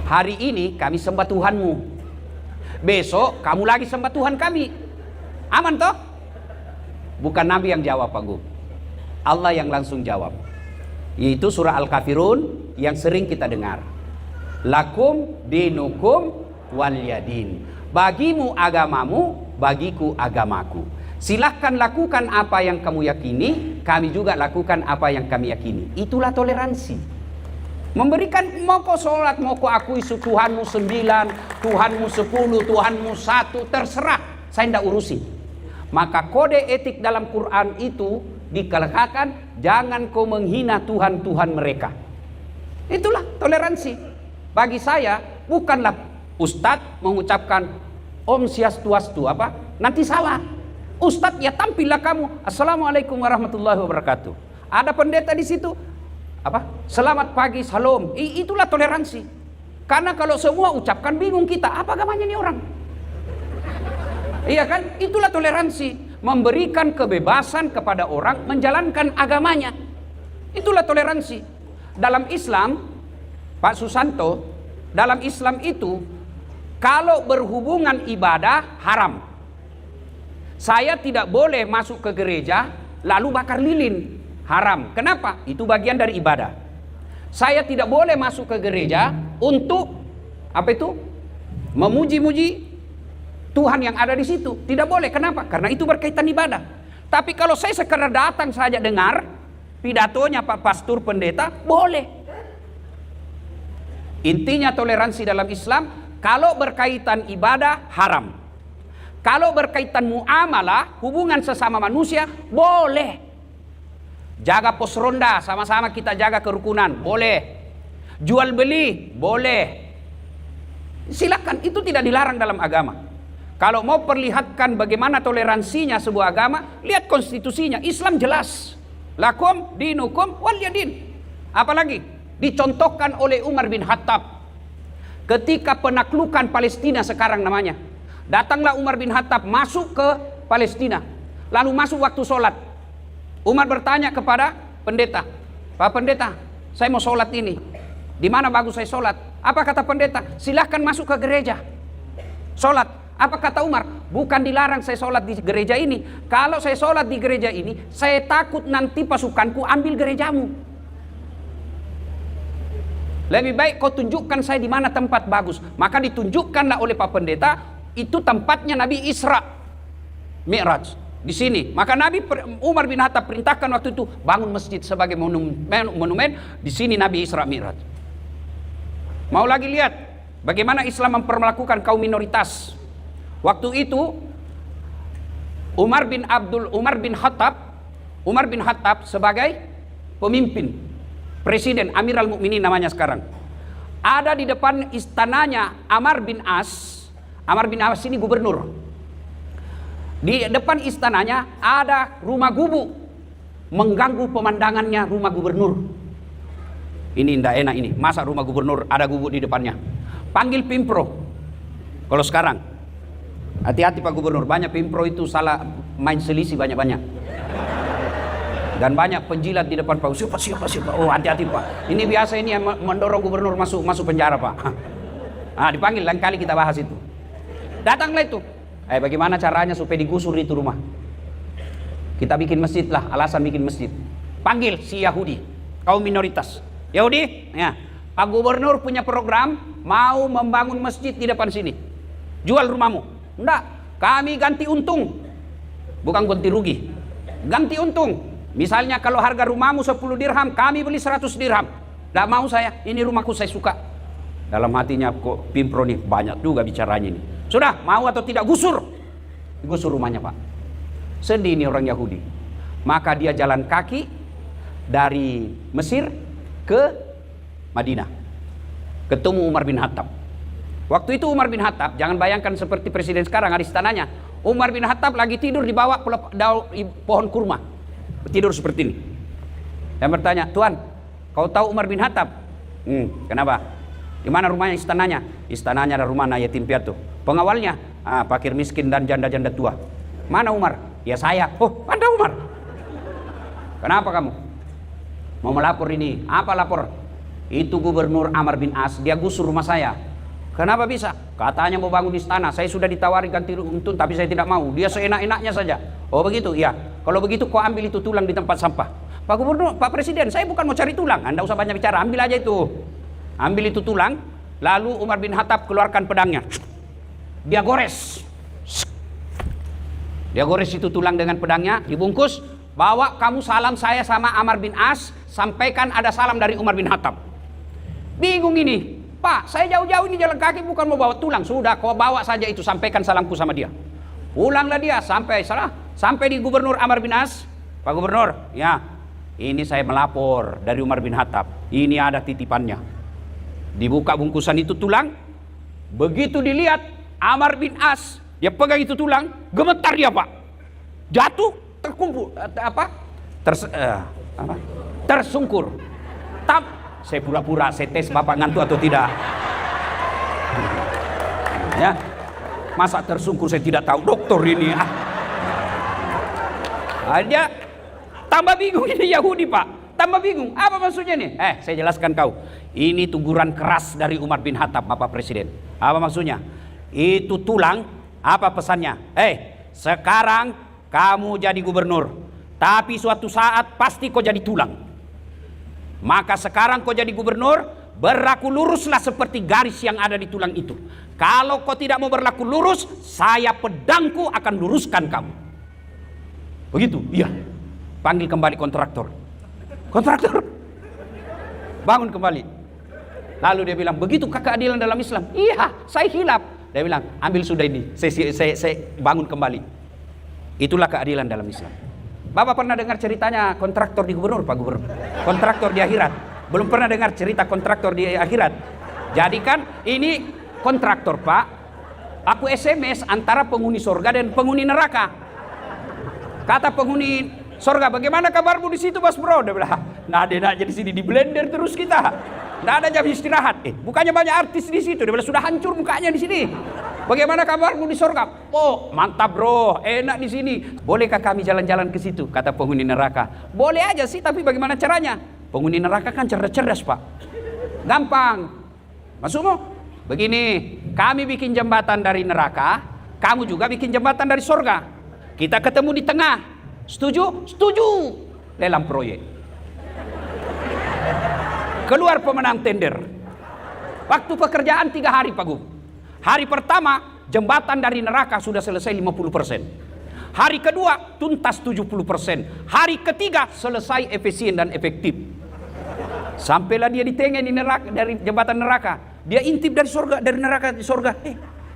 Hari ini kami sembah Tuhanmu, besok kamu lagi sembah Tuhan kami. Aman toh? Bukan Nabi yang jawab, Pak Gu, Allah yang langsung jawab. Yaitu surah Al-Kafirun yang sering kita dengar. Lakum dinukum waliyadin. Bagimu agamamu, bagiku agamaku. Silahkan lakukan apa yang kamu yakini, kami juga lakukan apa yang kami yakini. Itulah toleransi. Memberikan, mau kau sholat, mau kau akui Tuhanmu 9, Tuhanmu 10, Tuhanmu 1, terserah, saya tidak urusi. Maka kode etik dalam Quran itu dikatakan, jangan kau menghina Tuhan-Tuhan mereka. Itulah toleransi. Bagi saya, bukanlah Ustadz mengucapkan Om Swastiastu apa, nanti salah. Ustadz ya tampillah kamu, Assalamualaikum warahmatullahi wabarakatuh. Ada pendeta di situ, apa? Selamat pagi, salam. Itulah toleransi. Karena kalau semua ucapkan bingung kita, apa agamanya ini orang? Iya kan? Itulah toleransi. Memberikan kebebasan kepada orang menjalankan agamanya. Itulah toleransi. Dalam Islam, Pak Susanto, dalam Islam itu kalau berhubungan ibadah haram. Saya tidak boleh masuk ke gereja lalu bakar lilin. Haram. Kenapa? Itu bagian dari ibadah. Saya tidak boleh masuk ke gereja untuk apa itu? Memuji-muji Tuhan yang ada di situ. Tidak boleh. Kenapa? Karena itu berkaitan ibadah. Tapi kalau saya sekedar datang saja dengar pidatonya Pak Pastor Pendeta, boleh. Intinya toleransi dalam Islam, kalau berkaitan ibadah haram. Kalau berkaitan muamalah, hubungan sesama manusia, boleh. Jaga pos ronda, sama-sama kita jaga kerukunan, boleh. Jual beli, boleh. Silakan, itu tidak dilarang dalam agama. Kalau mau perlihatkan bagaimana toleransinya sebuah agama, lihat konstitusinya. Islam jelas. Lakum dinukum waliyadin. Apalagi dicontohkan oleh Umar bin Khattab ketika penaklukan Palestina sekarang namanya. Datanglah Umar bin Khattab masuk ke Palestina, lalu masuk waktu sholat. Umar bertanya kepada pendeta, Pak Pendeta, saya mau sholat ini, di mana bagus saya sholat? Apa kata pendeta? Silahkan masuk ke gereja sholat. Apa kata Umar? Bukan dilarang saya sholat di gereja ini. Kalau saya sholat di gereja ini, saya takut nanti pasukanku ambil gerejamu. Lebih baik kau tunjukkan saya di mana tempat bagus. Maka ditunjukkanlah oleh Pak Pendeta, itu tempatnya Nabi Isra Mi'raj. Di sini, maka Nabi Umar bin Khattab perintahkan waktu itu bangun masjid sebagai monumen. Di sini Nabi Isra Mi'raj. Mau lagi lihat bagaimana Islam memperlakukan kaum minoritas. Waktu itu Umar bin Khattab sebagai pemimpin, presiden, Amirul Mukminin namanya sekarang. Ada di depan istananya Amr bin As. Amr bin As ini gubernur. Di depan istananya ada rumah gubuk, mengganggu pemandangannya rumah gubernur. Ini tidak enak ini. Masa rumah gubernur ada gubuk di depannya? Panggil Pimpro. Kalau sekarang, hati-hati Pak Gubernur. Banyak Pimpro itu salah main selisih banyak-banyak. Dan banyak penjilat di depan Pak. Siapa? Oh hati-hati Pak. Ini biasa ini yang mendorong gubernur masuk penjara Pak. Nah dipanggil, lain kali kita bahas itu. Datanglah itu. Bagaimana caranya supaya digusur itu rumah? Kita bikin masjid lah, alasan bikin masjid. Panggil si Yahudi, kaum minoritas. Yahudi, ya, Pak Gubernur punya program mau membangun masjid di depan sini. Jual rumahmu. Enggak, kami ganti untung. Bukan ganti rugi. Ganti untung. Misalnya kalau harga rumahmu 10 dirham, kami beli 100 dirham. Enggak mau saya, ini rumahku saya suka. Dalam hatinya kok Pimpro nih banyak juga bicaranya ini. Sudah, mau atau tidak gusur. Gusur rumahnya Pak. Sedih ini orang Yahudi. Maka dia jalan kaki dari Mesir ke Madinah. Ketemu Umar bin Khattab. Waktu itu Umar bin Khattab, jangan bayangkan seperti presiden sekarang ada istananya. Umar bin Khattab lagi tidur di bawah pohon kurma. Tidur seperti ini. Dan bertanya, Tuan, kau tahu Umar bin Khattab? Kenapa? Di mana rumahnya, istananya? Istananya ada rumah yatim piatu. Pengawalnya, fakir miskin dan janda-janda tua. Mana Umar? Ya saya. Oh, Anda Umar. Kenapa kamu? Mau melapor ini. Apa lapor? Itu gubernur Amr bin As, dia gusur rumah saya. Kenapa bisa? Katanya mau bangun istana, saya sudah ditawari ganti untung tapi saya tidak mau. Dia seenak-enaknya saja. Oh begitu? Iya. Kalau begitu kau ambil itu tulang di tempat sampah. Pak Gubernur, Pak Presiden, saya bukan mau cari tulang. Anda usah banyak bicara, ambil aja itu. Ambil itu tulang, lalu Umar bin Khattab keluarkan pedangnya. Dia gores. Dia gores itu tulang dengan pedangnya, dibungkus. Bawa kamu salam saya sama Amr bin As, sampaikan ada salam dari Umar bin Khattab. Bingung ini, Pak, saya jauh-jauh ini jalan kaki bukan mau bawa tulang. Sudah, kau bawa saja itu, sampaikan salamku sama dia. Pulanglah dia sampai di Gubernur Amr bin As. Pak Gubernur, ya, ini saya melapor dari Umar bin Khattab. Ini ada titipannya. Dibuka bungkusan itu tulang. Begitu dilihat Amr bin As, dia pegang itu tulang, gemetar dia, Pak. Jatuh, terkumpul, tersungkur. Saya pura-pura, saya tes Bapak ngantuk atau tidak. Ya, masa tersungkur saya tidak tahu, dokter ini. Dia tambah bingung ini Yahudi, Pak. Tambah bingung, apa maksudnya nih? Saya jelaskan kau. Ini teguran keras dari Umar bin Khattab, Bapak Presiden. Apa maksudnya? Itu tulang, apa pesannya? Sekarang kamu jadi gubernur, tapi suatu saat pasti kau jadi tulang. Maka sekarang kau jadi gubernur, berlaku luruslah seperti garis yang ada di tulang itu. Kalau kau tidak mau berlaku lurus, saya pedangku akan luruskan kamu. Begitu? Iya. Panggil kembali kontraktor. Kontraktor, bangun kembali. Lalu dia bilang, begitu keadilan dalam Islam? Iya, saya hilaf. Dia bilang, ambil sudah ini, saya bangun kembali. Itulah keadilan dalam Islam. Bapak pernah dengar ceritanya kontraktor di gubernur, Pak Gubernur? Kontraktor di akhirat. Belum pernah dengar cerita kontraktor di akhirat. Jadi kan ini kontraktor, Pak. Aku SMS antara penghuni surga dan penghuni neraka. Kata penghuni surga, bagaimana kabarmu di situ, Mas Bro? Dia bilang, nah dia nak jadi sini di blender terus kita. Nggak ada jam istirahat. Bukannya banyak artis di situ. Dia bilang, sudah hancur mukanya di sini. Bagaimana kabarmu di surga? Oh, mantap bro, enak di sini. Bolehkah kami jalan-jalan ke situ? Kata penghuni neraka. Boleh aja sih, tapi bagaimana caranya? Penghuni neraka kan cerdas-cerdas, Pak. Gampang. Masukmu? Begini, kami bikin jembatan dari neraka, kamu juga bikin jembatan dari surga. Kita ketemu di tengah. Setuju? Setuju. Lelang proyek. Keluar pemenang tender. Waktu pekerjaan 3 hari, Pak Gub. Hari pertama, jembatan dari neraka sudah selesai 50%. Hari kedua, tuntas 70%. Hari ketiga, selesai efisien dan efektif. Sampailah dia di tengah di neraka, dari jembatan neraka. Dia intip dari surga, dari neraka di surga.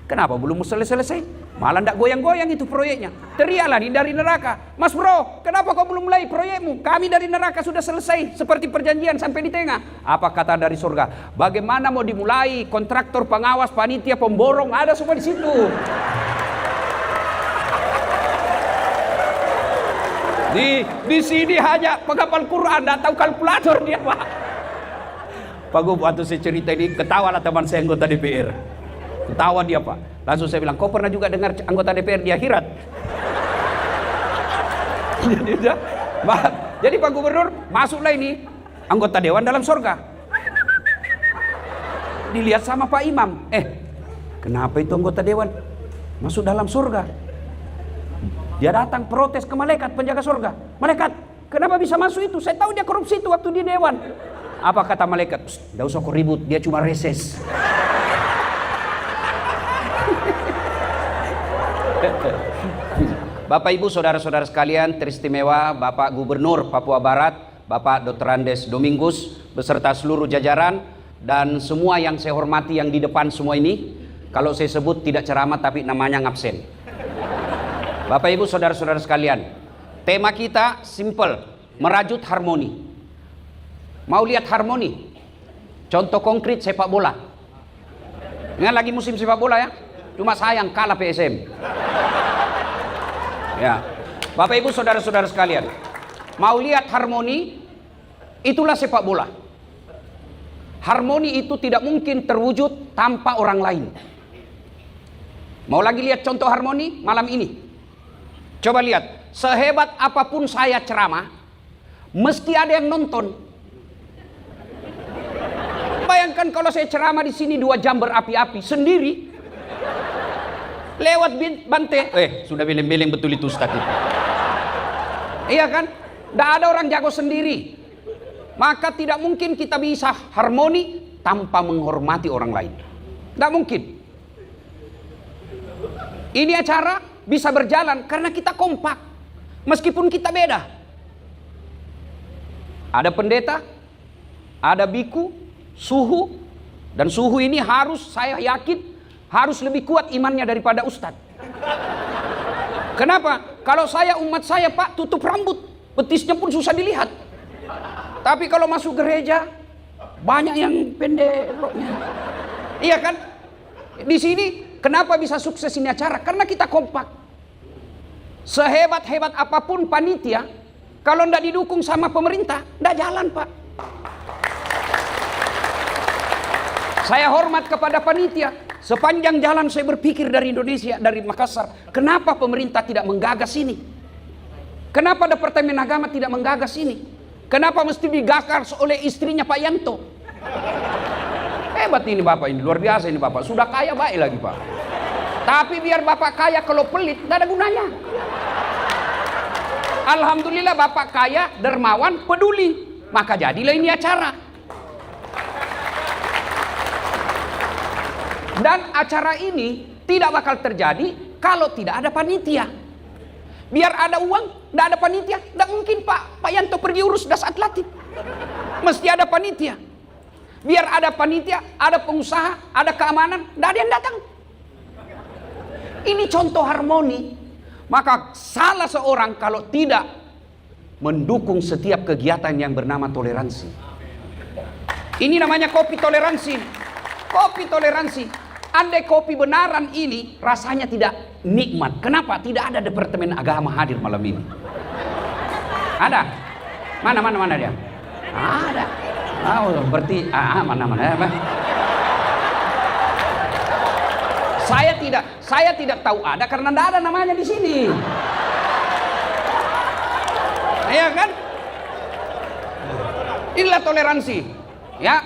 Kenapa belum selesai-selesai? Malah tidak goyang-goyang itu proyeknya. Teriaklah dari neraka, Mas Bro, kenapa kau belum mulai proyekmu? Kami dari neraka sudah selesai, seperti perjanjian sampai di tengah. Apa kata dari surga? Bagaimana mau dimulai? Kontraktor, pengawas, panitia, pemborong, ada semua di situ. Di sini hanya penghafal Quran, tidak tahu kalkulator dia, Pak. Pak Gub, waktu saya cerita ini, ketawa lah teman saya anggota DPR. Ketawa dia, Pak. Langsung saya bilang, kau pernah juga dengar anggota DPR di akhirat? Jadi Pak Gubernur, masuklah ini anggota dewan dalam surga. Dilihat sama Pak Imam. Kenapa itu anggota dewan masuk dalam surga? Dia datang protes ke malaikat penjaga surga. Malaikat, kenapa bisa masuk itu? Saya tahu dia korupsi itu waktu di dewan. Apa kata malaikat? Tidak usah kau ribut, dia cuma reses. Bapak Ibu saudara-saudara sekalian teristimewa, Bapak Gubernur Papua Barat, Bapak Dr. Andes Domingus beserta seluruh jajaran dan semua yang saya hormati yang di depan semua ini. Kalau saya sebut tidak ceramah tapi namanya ngabsen. Bapak Ibu saudara-saudara sekalian, tema kita simple, merajut harmoni. Mau lihat harmoni? Contoh konkret sepak bola. Ini lagi musim sepak bola ya. Cuma sayang kalah PSM. Ya, Bapak Ibu saudara-saudara sekalian, mau lihat harmoni? Itulah sepak bola. Harmoni itu tidak mungkin terwujud tanpa orang lain. Mau lagi lihat contoh harmoni malam ini? Coba lihat, sehebat apapun saya ceramah, mesti ada yang nonton. Bayangkan kalau saya ceramah di sini 2 jam berapi-api sendiri. Lewat Bante, sudah beleng-beleng betul itu Ustaz itu. Iya kan? Tidak ada orang jago sendiri. Maka tidak mungkin kita bisa harmoni tanpa menghormati orang lain. Tidak mungkin. Ini acara bisa berjalan karena kita kompak. Meskipun kita beda. Ada pendeta, ada biku, suhu. Dan suhu ini harus, saya yakin, harus lebih kuat imannya daripada ustadz. Kenapa? Kalau saya, umat saya Pak, tutup rambut. Betisnya pun susah dilihat. Tapi kalau masuk gereja, banyak yang pendek roknya. Iya kan? Di sini kenapa bisa sukses ini acara? Karena kita kompak. Sehebat-hebat apapun panitia, kalau tidak didukung sama pemerintah, tidak jalan Pak. Saya hormat kepada panitia. Sepanjang jalan saya berpikir dari Indonesia, dari Makassar, kenapa pemerintah tidak menggagas ini? Kenapa Departemen Agama tidak menggagas ini? Kenapa mesti digagas oleh istrinya Pak Yanto? Hebat ini Bapak ini, luar biasa ini Bapak. Sudah kaya baik lagi Pak. Tapi biar Bapak kaya kalau pelit, tidak ada gunanya. Alhamdulillah Bapak kaya, dermawan, peduli. Maka jadilah ini acara. Dan acara ini tidak bakal terjadi kalau tidak ada panitia. Biar ada uang, tidak ada panitia, tidak mungkin Pak Yanto pergi urus das atletik. Mesti ada panitia. Biar ada panitia, ada pengusaha, ada keamanan, tidak ada yang datang. Ini contoh harmoni. Maka salah seorang kalau tidak mendukung setiap kegiatan yang bernama toleransi. Ini namanya kopi toleransi. Kopi toleransi. Andai kopi benaran ini rasanya tidak nikmat. Kenapa? Tidak ada Departemen Agama hadir malam ini. Ada? Mana dia? Ada. Oh, berarti mana? Saya tidak tahu ada karena tidak ada namanya di sini. Iya kan? Inilah toleransi. Ya.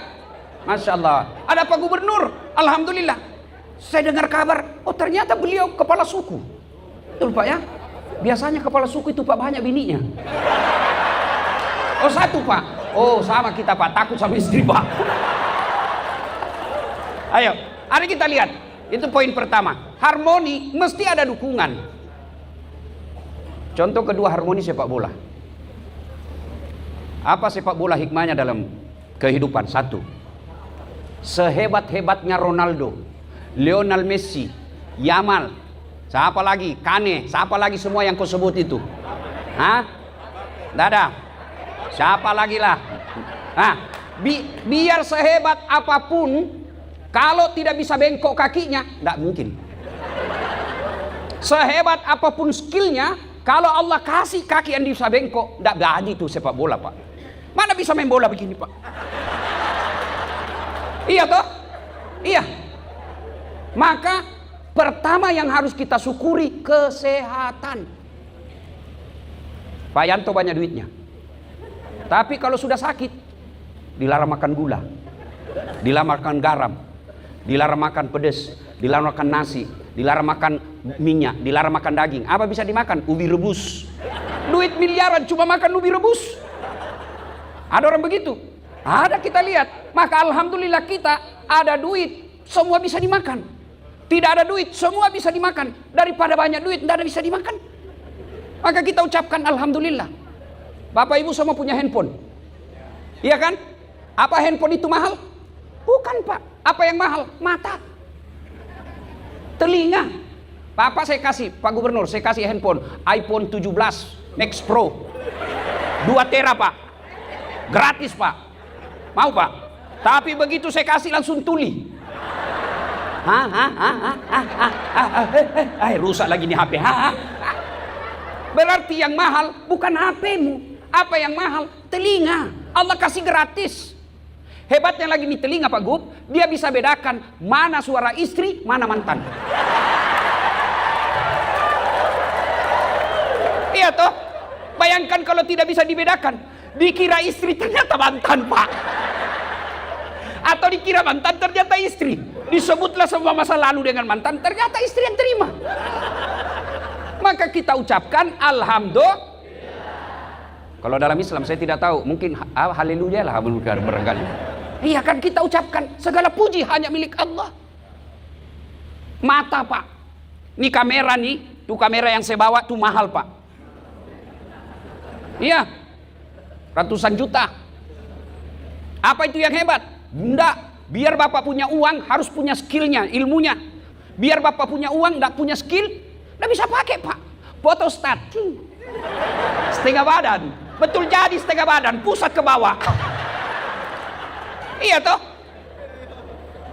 Masya Allah. Ada Pak Gubernur. Alhamdulillah. Saya dengar kabar, oh ternyata beliau kepala suku. Betul Pak ya? Biasanya kepala suku itu Pak banyak bininya. Oh 1 Pak. Oh sama kita Pak, takut sama istri Pak. Ayo, mari kita lihat. Itu poin pertama. Harmoni mesti ada dukungan. Contoh kedua, harmoni sepak bola. Apa sepak bola hikmahnya dalam kehidupan? 1. Sehebat-hebatnya Ronaldo, Lionel Messi, Yamal, siapa lagi? Kane, siapa lagi semua yang kau sebut itu? Hah? Tidak ada. Siapa lagi lah? Biar sehebat apapun, kalau tidak bisa bengkok kakinya, tidak mungkin. Sehebat apapun skillnya, kalau Allah kasih kaki yang bisa bengkok, tidak jadi itu sepak bola Pak. Mana bisa main bola begini Pak? Iya toh? Iya. Maka pertama yang harus kita syukuri kesehatan. Pak Yanto banyak duitnya. Tapi kalau sudah sakit, dilarang makan gula, dilarang makan garam, dilarang makan pedas, dilarang makan nasi, dilarang makan minyak, dilarang makan daging. Apa bisa dimakan? Ubi rebus. Duit miliaran cuma makan ubi rebus. Ada orang begitu? Ada, kita lihat. Maka alhamdulillah kita ada duit, semua bisa dimakan. Tidak ada duit, semua bisa dimakan. Daripada banyak duit, tidak ada bisa dimakan. Maka kita ucapkan alhamdulillah. Bapak Ibu semua punya handphone. Iya kan? Apa handphone itu mahal? Bukan Pak. Apa yang mahal? Mata. Telinga. Bapak saya kasih, Pak Gubernur, saya kasih handphone iPhone 17 Max Pro 2 tera Pak. Gratis Pak. Mau Pak? Tapi begitu saya kasih langsung tuli. Rusak lagi nih HP. Berarti yang mahal bukan HP-mu. Apa yang mahal? Telinga. Allah kasih gratis. Hebatnya lagi nih telinga Pak Gub, dia bisa bedakan mana suara istri, mana mantan. Iya toh? Bayangkan kalau tidak bisa dibedakan, dikira istri ternyata mantan Pak. Atau dikira mantan, ternyata istri. Disebutlah semua masa lalu dengan mantan, ternyata istri yang terima. Maka kita ucapkan alhamdulillah. Kalau dalam Islam saya tidak tahu, mungkin haleluya lah barangkali. Iya kan, kita ucapkan segala puji hanya milik Allah. Mata Pak, ini kamera nih, tuh kamera yang saya bawa tuh mahal Pak. Iya, ratusan juta. Apa itu yang hebat? Enggak, biar Bapak punya uang harus punya skillnya, ilmunya. Biar Bapak punya uang enggak punya skill, enggak bisa pakai Pak. Photostat, setengah badan. Betul, jadi setengah badan, pusat ke bawah. Iya toh?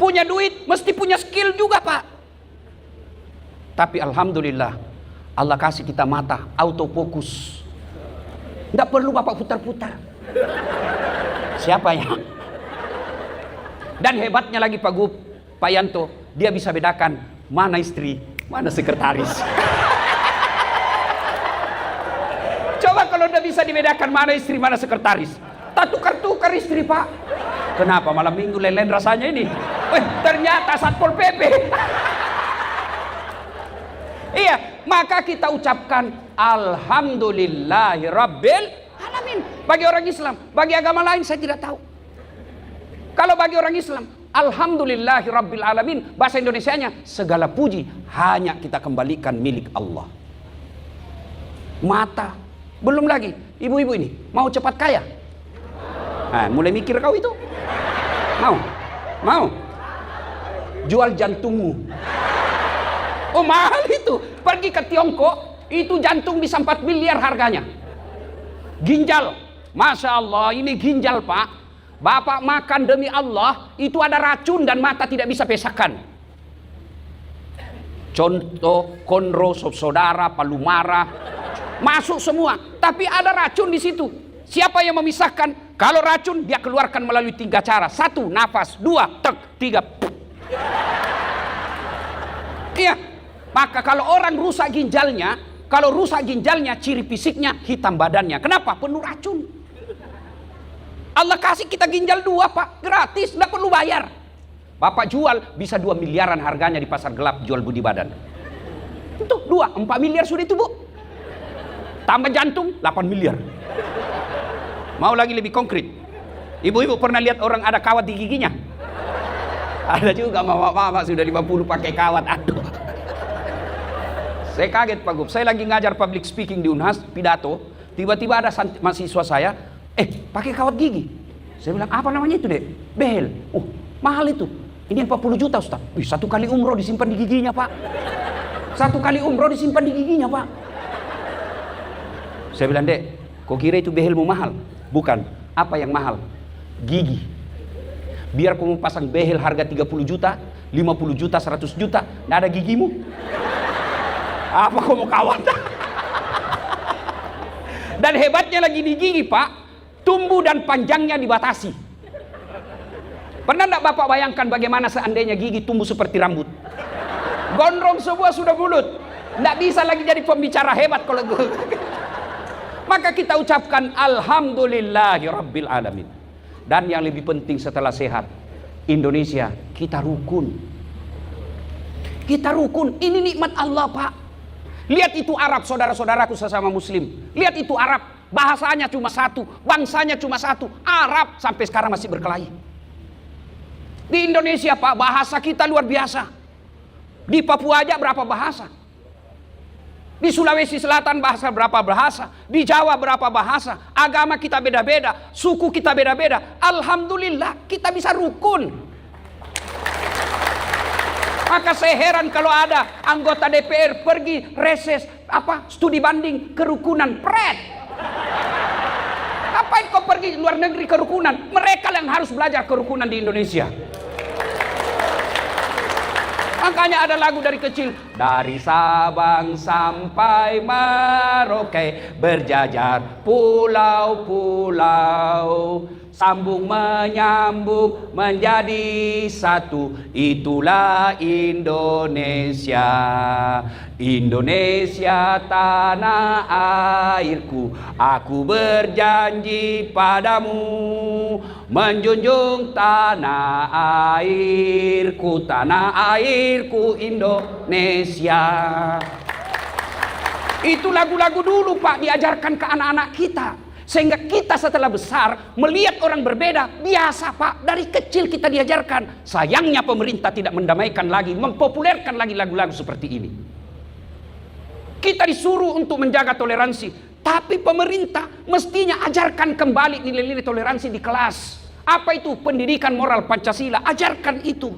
Punya duit, mesti punya skill juga Pak. Tapi alhamdulillah, Allah kasih kita mata, autofokus. Nggak perlu Bapak putar-putar. Siapa ya? Dan hebatnya lagi Pak Yanto, dia bisa bedakan mana istri, mana sekretaris. Coba kalau udah bisa dibedakan mana istri, mana sekretaris. Tak tukar-tukar istri Pak. Kenapa malam minggu lelen rasanya ini? Ternyata Satpol PP. Iya, maka kita ucapkan alhamdulillahirabbil alamin. Bagi orang Islam, bagi agama lain saya tidak tahu. Kalau bagi orang Islam, alhamdulillahirabbil alamin, bahasa Indonesianya segala puji hanya kita kembalikan milik Allah. Mata, belum lagi ibu-ibu ini mau cepat kaya. Nah, mulai mikir kau itu. Mau jual jantungmu. Oh mahal itu. Pergi ke Tiongkok, itu jantung bisa 4 miliar harganya. Ginjal, Masya Allah, ini ginjal Pak. Bapak makan demi Allah, itu ada racun dan mata tidak bisa besakan. Contoh, konro, saudara, palumara, masuk semua. Tapi ada racun di situ. Siapa yang memisahkan? Kalau racun, dia keluarkan melalui 3 cara. 1, nafas. 2, tek. 3, iya. Maka kalau orang rusak ginjalnya, ciri fisiknya hitam badannya. Kenapa? Penuh racun. Allah kasih kita ginjal 2 Pak, gratis, nggak perlu bayar. Bapak jual bisa 2 miliaran harganya di pasar gelap, jual budi badan. Itu 4 miliar sudah itu Bu. Tambah jantung 8 miliar. Mau lagi lebih konkret? Ibu-ibu pernah lihat orang ada kawat di giginya? Ada juga mama sudah 50 pakai kawat. Aduh. Saya kaget Pak Gub. Saya lagi ngajar public speaking di Unhas, pidato. Tiba-tiba ada mahasiswa saya, pakai kawat gigi. Saya bilang, apa namanya itu Dek? Behel. Oh, mahal itu. Ini 40 juta Ustaz. 1 kali umroh disimpan di giginya Pak. 1 kali umroh disimpan di giginya Pak. Saya bilang, Dek, kok kira itu behelmu mahal? Bukan. Apa yang mahal? Gigi. Biar kamu pasang behel harga 30 juta, 50 juta, 100 juta, nggak ada gigimu. Apa kamu kawat? Dan hebatnya lagi di gigi Pak, tumbuh dan panjangnya dibatasi. Pernah enggak Bapak bayangkan bagaimana seandainya gigi tumbuh seperti rambut? Gondrong semua sudah bulut. Enggak bisa lagi jadi pembicara hebat kalau maka kita ucapkan alhamdulillahirabbil alamin. Dan yang lebih penting setelah sehat, Indonesia kita rukun. Kita rukun, ini nikmat Allah Pak. Lihat itu Arab, saudara-saudaraku sesama muslim. Lihat itu Arab, bahasanya cuma satu, bangsanya cuma satu. Arab sampai sekarang masih berkelahi. Di Indonesia Pak, bahasa kita luar biasa. Di Papua aja berapa bahasa. Di Sulawesi Selatan bahasa berapa bahasa. Di Jawa berapa bahasa. Agama kita beda-beda, suku kita beda-beda. Alhamdulillah kita bisa rukun. Maka saya heran kalau ada anggota DPR pergi reses studi banding kerukunan. Ngapain kau pergi luar negeri kerukunan? Mereka yang harus belajar kerukunan di Indonesia. Makanya ada lagu dari kecil, dari Sabang sampai Merauke berjajar pulau-pulau, Sambung menyambung menjadi satu, itulah Indonesia. Indonesia tanah airku, aku berjanji padamu menjunjung tanah airku Indonesia. Itu lagu-lagu dulu Pak, diajarkan ke anak-anak kita. Sehingga kita setelah besar melihat orang berbeda biasa Pak. Dari kecil kita diajarkan. Sayangnya pemerintah tidak mendamaikan lagi, mempopulerkan lagi lagu-lagu seperti ini. Kita disuruh untuk menjaga toleransi, tapi pemerintah mestinya ajarkan kembali nilai-nilai toleransi di kelas. Apa itu? Pendidikan moral Pancasila, ajarkan itu.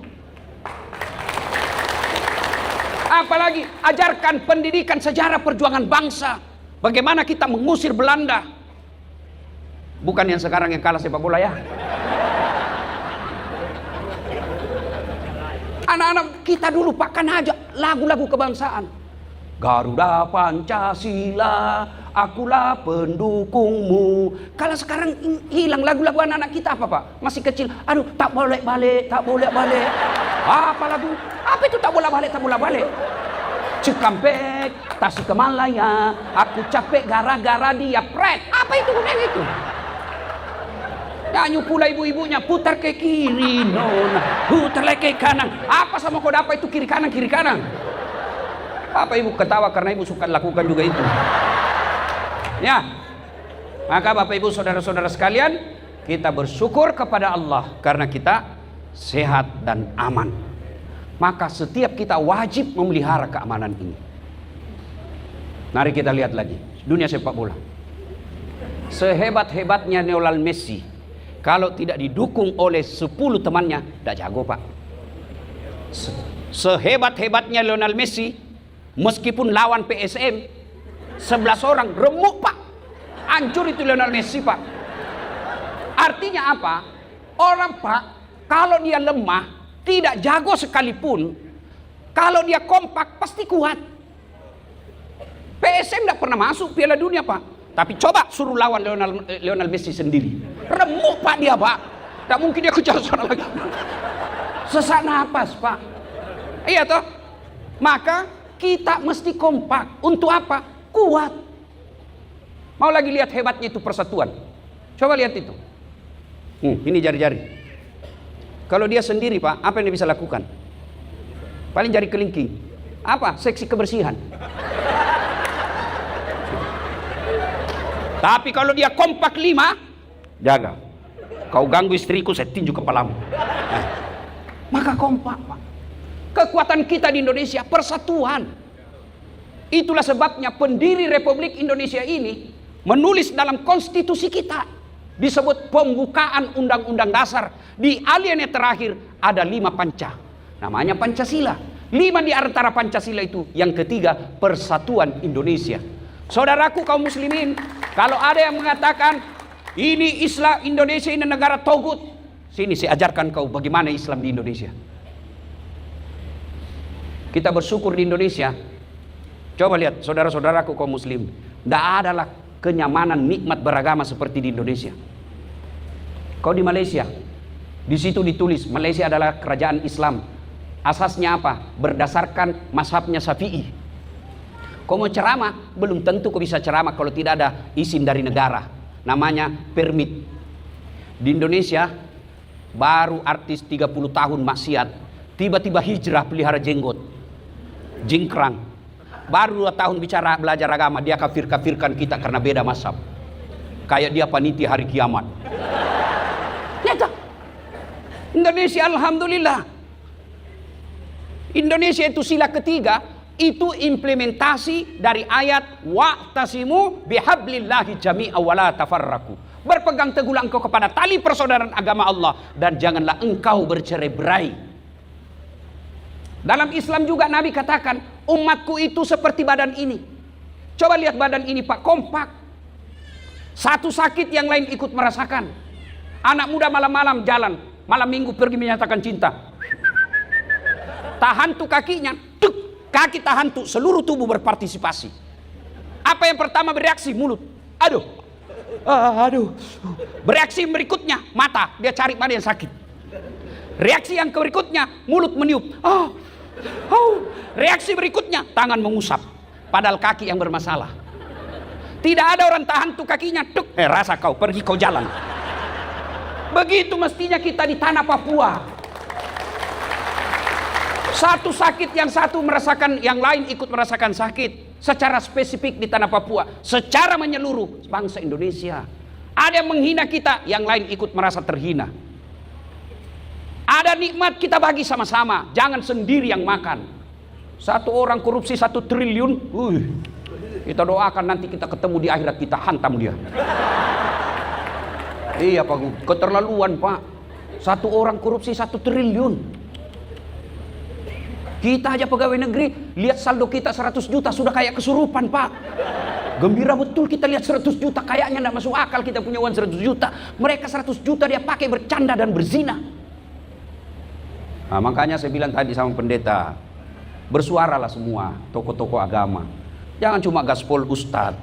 Apalagi ajarkan pendidikan sejarah perjuangan bangsa. Bagaimana kita mengusir Belanda. Bukan yang sekarang yang kalah sepak bola ya. Anak-anak kita dulu Pak kan aja lagu-lagu kebangsaan. Garuda Pancasila, akulah pendukungmu. Kalau sekarang hilang lagu-lagu anak-anak kita apa Pak? Masih kecil. Aduh, tak boleh balik, tak boleh balik. Apa lagu? Apa itu tak boleh balik, tak boleh balik? Cikampek, Tasikmalaya, aku capek gara-gara dia pret. Apa itu gunanya itu? Nyanyi pula ibu-ibunya, putar ke kiri, nona, putar ke kanan. Apa sama kau dapat itu kiri kanan, kiri kanan? Apa ibu ketawa karena ibu suka lakukan juga itu? Ya, maka Bapak Ibu saudara-saudara sekalian, kita bersyukur kepada Allah karena kita sehat dan aman. Maka setiap kita wajib memelihara keamanan ini. Mari kita lihat lagi dunia sepak bola. Sehebat-hebatnya Lionel Messi, kalau tidak didukung oleh 10 temannya, tidak jago Pak. Sehebat-hebatnya Lionel Messi, meskipun lawan PSM 11 orang remuk Pak, hancur itu Lionel Messi Pak. Artinya apa? Orang Pak, kalau dia lemah, tidak jago sekalipun, kalau dia kompak pasti kuat. PSM tidak pernah masuk Piala Dunia Pak, tapi coba suruh lawan Lionel Messi sendiri, remuk Pak dia Pak. Tak mungkin dia kejar sana lagi, sesak napas Pak. Iya toh. Maka kita mesti kompak. Untuk apa? Kuat. Mau lagi lihat hebatnya itu persatuan? Coba lihat itu. Ini jari-jari. Kalau dia sendiri Pak, apa yang dia bisa lakukan? Paling jari kelingking. Apa? Seksi kebersihan. Tapi kalau dia kompak 5, jaga. Kau ganggu istriku, saya tinju kepalamu. Maka kompak Pak. Kekuatan kita di Indonesia persatuan. Itulah sebabnya pendiri Republik Indonesia ini menulis dalam konstitusi kita, disebut pembukaan Undang-Undang Dasar. Di alinea terakhir ada 5 panca, namanya Pancasila. 5 di antara Pancasila itu, yang ketiga persatuan Indonesia. Saudaraku kaum muslimin, kalau ada yang mengatakan ini Islam Indonesia ini negara togut, sini saya ajarkan kau bagaimana Islam di Indonesia. Kita bersyukur di Indonesia. Coba lihat saudara-saudaraku kaum muslim, tidak adalah kenyamanan nikmat beragama seperti di Indonesia. Kau di Malaysia, di situ ditulis Malaysia adalah kerajaan Islam. Asasnya apa? Berdasarkan mazhabnya Syafi'i. Kau mau ceramah, belum tentu kau bisa ceramah kalau tidak ada izin dari negara, namanya permit. Di Indonesia baru artis 30 tahun maksiat, tiba-tiba hijrah pelihara jenggot, jingkrang. Baru 2 tahun belajar agama, dia kafir-kafirkan kita karena beda mazhab. Kayak dia panitia hari kiamat. Nyata. Indonesia alhamdulillah. Indonesia itu sila ketiga, itu implementasi dari ayat wa'tasimu bihablillahi jami'a wa la tafarraqu. Berpegang teguhlah engkau kepada tali persaudaraan agama Allah dan janganlah engkau bercerai-berai. Dalam Islam juga Nabi katakan, umatku itu seperti badan ini. Coba lihat badan ini Pak, kompak. Satu sakit yang lain ikut merasakan. Anak muda malam-malam jalan, malam minggu pergi menyatakan cinta. Tahan tuh kakinya, tuk, kaki tahan tuh, seluruh tubuh berpartisipasi. Apa yang pertama bereaksi? Mulut. Aduh, Aduh. Bereaksi berikutnya, mata, dia cari mana yang sakit. Reaksi yang berikutnya, mulut meniup. Reaksi berikutnya, tangan mengusap. Padahal kaki yang bermasalah. Tidak ada orang tahan tuh kakinya. Rasa kau, pergi kau jalan. Begitu mestinya kita di tanah Papua. Satu sakit, yang satu merasakan, yang lain ikut merasakan sakit. Secara spesifik di tanah Papua. Secara menyeluruh bangsa Indonesia. Ada yang menghina kita, yang lain ikut merasa terhina. Ada nikmat kita bagi sama-sama. Jangan sendiri yang makan. Satu orang korupsi 1 triliun. Kita doakan nanti kita ketemu di akhirat, kita hantam dia. Iya Pak, keterlaluan Pak. Satu orang korupsi 1 triliun. Kita aja pegawai negeri, lihat saldo kita 100 juta sudah kayak kesurupan Pak. Gembira betul kita lihat 100 juta, kayaknya tidak masuk akal kita punya uang 100 juta. Mereka 100 juta dia pakai bercanda dan berzina. Nah, makanya saya bilang tadi sama pendeta, bersuaralah semua tokoh-tokoh agama. Jangan cuma gaspol ustadz.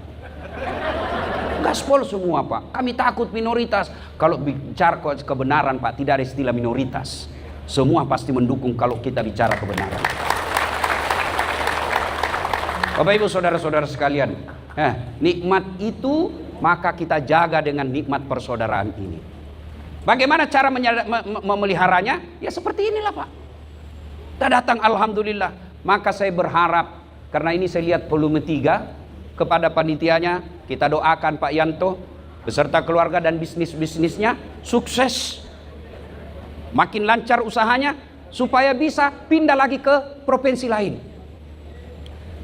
Gaspol semua Pak. Kami takut minoritas. Kalau bicara kebenaran Pak, tidak ada istilah minoritas. Semua pasti mendukung kalau kita bicara kebenaran. Bapak Ibu saudara-saudara sekalian, nikmat itu maka kita jaga dengan nikmat persaudaraan ini. Bagaimana cara memeliharanya? Ya seperti inilah Pak. Kita datang alhamdulillah. Maka saya berharap, karena ini saya lihat volume 3, kepada panitianya kita doakan Pak Yanto beserta keluarga dan bisnisnya sukses. Makin lancar usahanya supaya bisa pindah lagi ke provinsi lain.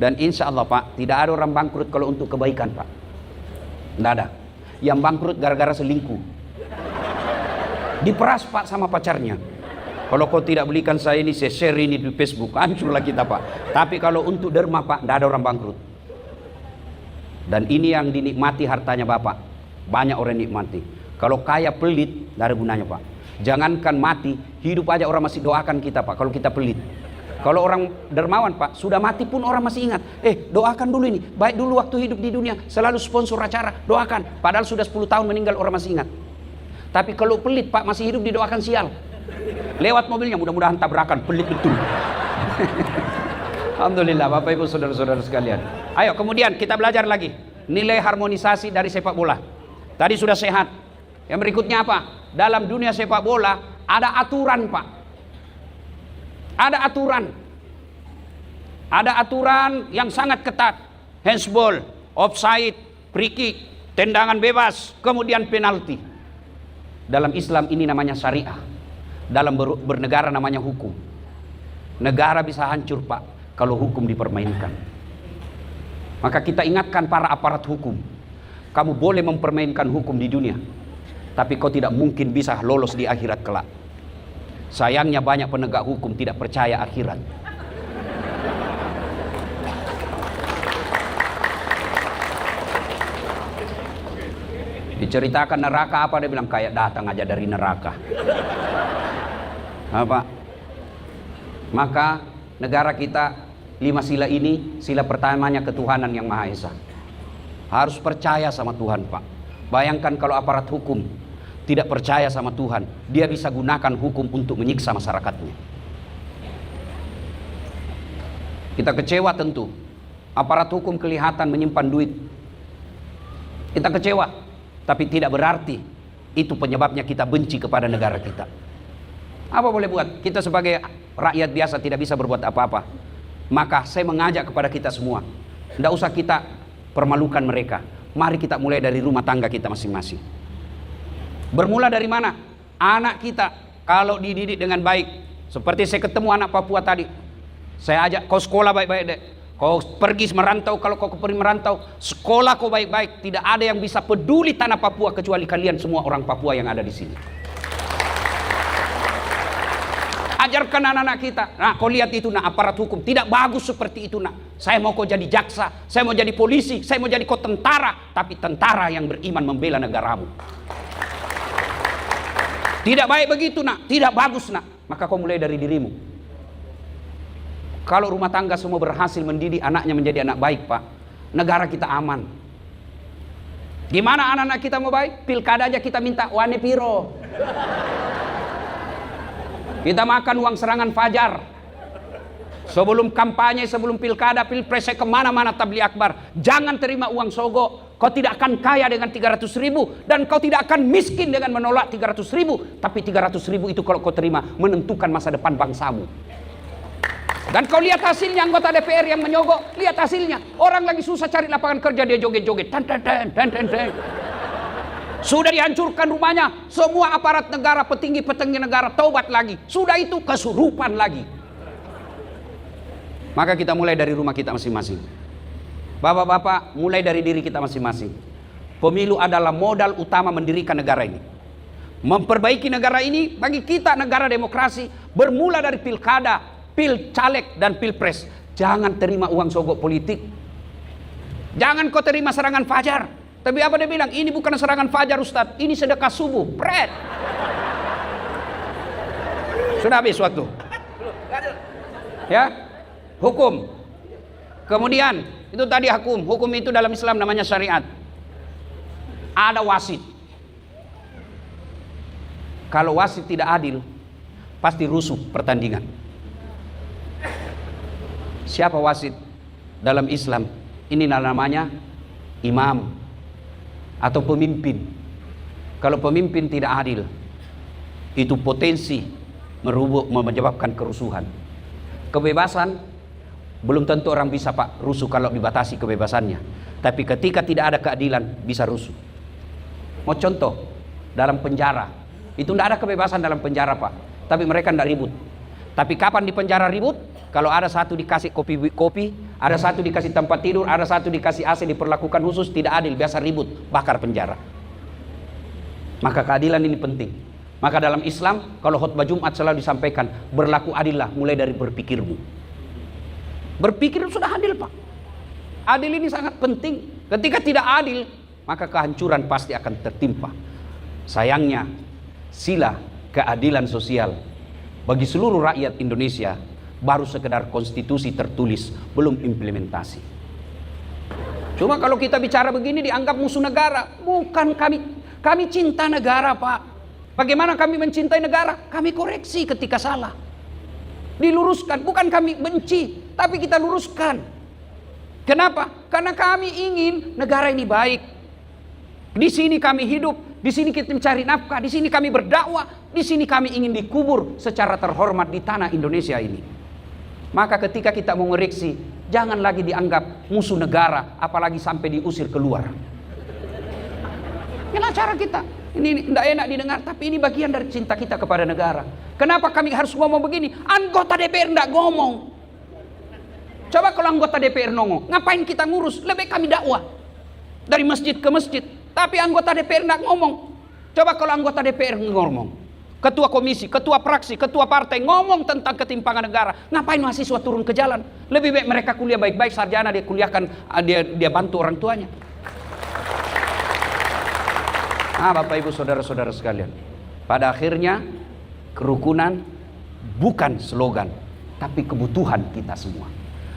Dan insya Allah Pak, tidak ada orang bangkrut kalau untuk kebaikan Pak. Tidak ada. Yang bangkrut gara-gara selingkuh. Diperas Pak sama pacarnya. Kalau kau tidak belikan saya ini, saya share ini di Facebook, hancurlah kita Pak. Tapi kalau untuk derma Pak, tidak ada orang bangkrut. Dan ini yang dinikmati hartanya Bapak. Banyak orang nikmati. Kalau kaya pelit, tidak ada gunanya Pak. Jangankan mati, hidup aja orang masih doakan kita Pak, kalau kita pelit. Kalau orang dermawan Pak, sudah mati pun orang masih ingat. Doakan dulu ini, baik dulu waktu hidup di dunia, selalu sponsor acara, doakan. Padahal sudah 10 tahun meninggal orang masih ingat. Tapi kalau pelit Pak, masih hidup didoakan sial. Lewat mobilnya, mudah-mudahan tabrakan, pelit betul. Alhamdulillah Bapak Ibu saudara-saudara sekalian. Ayo kemudian kita belajar lagi. Nilai harmonisasi dari sepak bola. Tadi sudah sehat. Yang berikutnya apa? Dalam dunia sepak bola ada aturan Pak. Ada aturan. Ada aturan yang sangat ketat. Handsball, offside, free kick, tendangan bebas, kemudian penalti. Dalam Islam ini namanya syariah. Dalam bernegara namanya hukum. Negara bisa hancur Pak kalau hukum dipermainkan. Maka kita ingatkan para aparat hukum. Kamu boleh mempermainkan hukum di dunia, tapi kau tidak mungkin bisa lolos di akhirat kelak. Sayangnya banyak penegak hukum tidak percaya akhirat. Diceritakan neraka apa, dia bilang kayak datang aja dari neraka. Apa? Maka negara kita 5 sila ini, sila pertamanya ketuhanan yang Maha Esa. Harus percaya sama Tuhan Pak. Bayangkan kalau aparat hukum tidak percaya sama Tuhan, dia bisa gunakan hukum untuk menyiksa masyarakatnya. Kita kecewa tentu. Aparat hukum kelihatan menyimpan duit. Kita kecewa, tapi tidak berarti itu penyebabnya kita benci kepada negara kita. Apa boleh buat? Kita sebagai rakyat biasa tidak bisa berbuat apa-apa. Maka saya mengajak kepada kita semua, tidak usah kita permalukan mereka. Mari kita mulai dari rumah tangga kita masing-masing. Bermula dari mana? Anak kita kalau dididik dengan baik. Seperti saya ketemu anak Papua tadi, saya ajak kau sekolah baik-baik deh. Kau pergi merantau, kalau kau pergi merantau, sekolah kau baik-baik. Tidak ada yang bisa peduli tanah Papua kecuali kalian semua orang Papua yang ada di sini. Ajarkan anak-anak kita. Nah, kau lihat itu, nah, aparat hukum tidak bagus seperti itu, nak. Saya mau kau jadi jaksa, saya mau jadi polisi, saya mau jadi kau tentara, tapi tentara yang beriman membela negaramu. Tidak baik begitu, nak. Tidak bagus, nak. Maka kau mulai dari dirimu. Kalau rumah tangga semua berhasil mendidik anaknya menjadi anak baik, Pak, negara kita aman. Gimana anak-anak kita mau baik? Pilkada aja kita minta wane piro. Kita makan uang serangan fajar. Sebelum kampanye, sebelum pilkada, pilpres, saya kemana-mana tabligh akbar. Jangan terima uang sogo. Kau tidak akan kaya dengan 300.000. Dan kau tidak akan miskin dengan menolak 300.000. Tapi 300.000 itu kalau kau terima, menentukan masa depan bangsamu. Dan kau lihat hasilnya anggota DPR yang menyogok. Lihat hasilnya. Orang lagi susah cari lapangan kerja, dia joget-joget. Sudah dihancurkan rumahnya. Semua aparat negara, petinggi-petinggi negara taubat lagi. Sudah itu kesurupan lagi. Maka kita mulai dari rumah kita masing-masing. Bapak-bapak, mulai dari diri kita masing-masing. Pemilu adalah modal utama mendirikan negara ini. Memperbaiki negara ini bagi kita negara demokrasi bermula dari pilkada, caleg dan pilpres. Jangan terima uang sogok politik. Jangan kau terima serangan fajar. Tapi apa dia bilang? Ini bukan serangan fajar, Ustadz. Ini sedekah subuh. Pret. Sudah habis waktu. Ya. Hukum. Kemudian itu tadi hukum. Hukum itu dalam Islam namanya syariat. Ada wasit. Kalau wasit tidak adil, pasti rusuh pertandingan. Siapa wasit dalam Islam? Ini namanya imam atau pemimpin. Kalau pemimpin tidak adil, itu potensi menyebabkan kerusuhan. Kebebasan belum tentu orang bisa Pak rusuh kalau dibatasi kebebasannya. Tapi ketika tidak ada keadilan bisa rusuh. Mau contoh, dalam penjara itu tidak ada kebebasan dalam penjara Pak. Tapi mereka tidak ribut. Tapi kapan di penjara ribut? Kalau ada satu dikasih kopi, ada satu dikasih tempat tidur, ada satu dikasih AC, diperlakukan khusus, tidak adil, biasa ribut, bakar penjara. Maka keadilan ini penting. Maka dalam Islam kalau khutbah Jumat selalu disampaikan, berlaku adillah mulai dari berpikirmu. Berpikir sudah adil Pak. Adil ini sangat penting. Ketika tidak adil, maka kehancuran pasti akan tertimpa. Sayangnya, sila keadilan sosial bagi seluruh rakyat Indonesia baru sekedar konstitusi tertulis, belum implementasi. Cuma kalau kita bicara begini dianggap musuh negara. Bukan kami cinta negara Pak. Bagaimana kami mencintai negara? Kami koreksi ketika salah. Diluruskan, bukan kami benci, tapi kita luruskan. Kenapa? Karena kami ingin negara ini baik. Di sini kami hidup, di sini kita mencari nafkah, di sini kami berdakwah, di sini kami ingin dikubur secara terhormat di tanah Indonesia ini. Maka ketika kita mau mengoreksi, jangan lagi dianggap musuh negara, apalagi sampai diusir keluar. Inilah cara kita. Ini tidak enak didengar, tapi ini bagian dari cinta kita kepada negara. Kenapa kami harus ngomong begini? Anggota DPR tidak ngomong. Coba kalau anggota DPR ngomong, ngapain kita ngurus? Lebih kami dakwah dari masjid ke masjid. Tapi anggota DPR tidak ngomong. Coba kalau anggota DPR ngomong, ketua komisi, ketua fraksi, ketua partai ngomong tentang ketimpangan negara, ngapain mahasiswa turun ke jalan? Lebih baik mereka kuliah baik-baik, sarjana dia kuliahkan, dia bantu orang tuanya. Bapak ibu saudara-saudara sekalian, pada akhirnya kerukunan bukan slogan, tapi kebutuhan kita semua.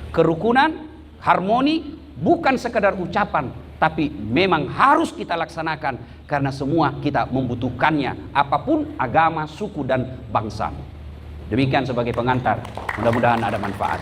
Kerukunan, harmoni bukan sekedar ucapan, tapi memang harus kita laksanakan karena semua kita membutuhkannya, apapun agama, suku dan bangsa. Demikian sebagai pengantar, mudah-mudahan ada manfaat.